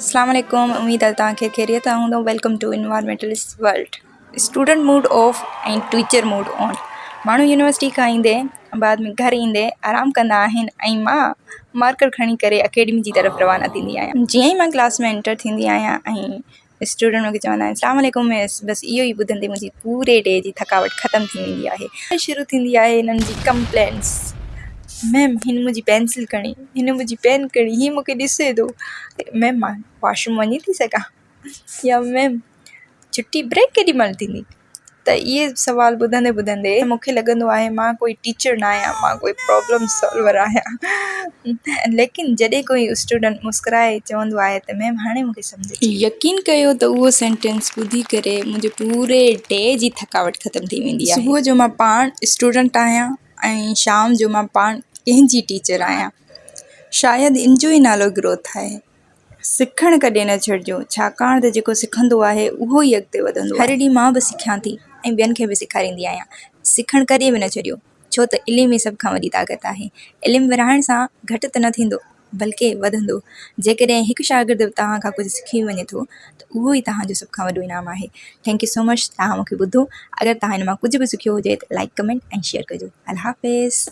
अस्सलाम वालेकुम, उम्मीद है तव्हांखे ख़ैरियत हूंदो। Welcome to environmentalist world. Student mood off ऐं टीचर मूड ऑन। माण्हू यूनिवर्सिटी खां ईंदे बाद में घर ईंदे आराम कंदा आहिनि ऐं मां मार्कर खणी करे अकेडमी जी तरफ़ रवाना थींदी आहियां। जीअं ई मां क्लास में एंटर थींदी आहियां ऐं स्टूडेंट मूंखे चवंदा आहिनि अस्सलाम वालेकुम मिस, बसि इहो ई ॿुधंदे मुंहिंजी पूरे डे जी थकावट ख़तमु थी वेंदी आहे। शुरू थींदी आहे हिननि जी कंप्लेंट्स। मैम हिन मुंहिंजी पेंसिल खणी, हिन मुंहिंजी पेन खणी, हीअ मूंखे ॾिसे थो। मैम मां वॉशरूम वञी थी सघां, या मैम छुटी ब्रेक केॾी महिल थींदी। त इहे सुवाल ॿुधंदे ॿुधंदे मूंखे लॻंदो आहे मां कोई टीचर न आहियां, मां कोई प्रॉब्लम सॉल्वर आहियां। लेकिन जॾहिं कोई स्टूडेंट मुस्कुराए चवंदो आहे त मैम हाणे मूंखे सम्झ अची, यकीन कयो त उहो सेंटेंस ॿुधी करे मुंहिंजे पूरे डे जी थकावट ख़तमु थी वेंदी आहे। सुबुह जो मां पाण स्टूडेंट आहियां ऐं शाम जो मां पाण कंहिंजी टीचर आहियां। शायदि इन जो ई नालो ग्रोथ आहे। सिखणु कॾहिं न छॾिजो, छाकाणि त जेको सिखंदो आहे उहो ई अॻिते वधंदो आहे। हर ॾींहुं मां बि सिखियां थी ऐं ॿियनि खे बि सेखारींदी आहियां। सिखणु कॾहिं बि न छॾियो, छो त इल्मु ई सभ खां वॾी ताक़त आहे। इल्मु विरहाइण सां घटि त न थींदो, बल्कि वधंदो। जेकॾहिं हिकु शागिर्दु तव्हां खां कुझु सिखी वञे थो त उहो ई तव्हांजो सभ खां वॾो इनाम आहे। थैंक यू सो मच, तव्हां मूंखे ॿुधो। अगरि तव्हां हिन मां कुझु बि सिखियो हुजे त लाइक, कमेंट ऐं शेयर कजो। अल्लाह हाफ़िज़।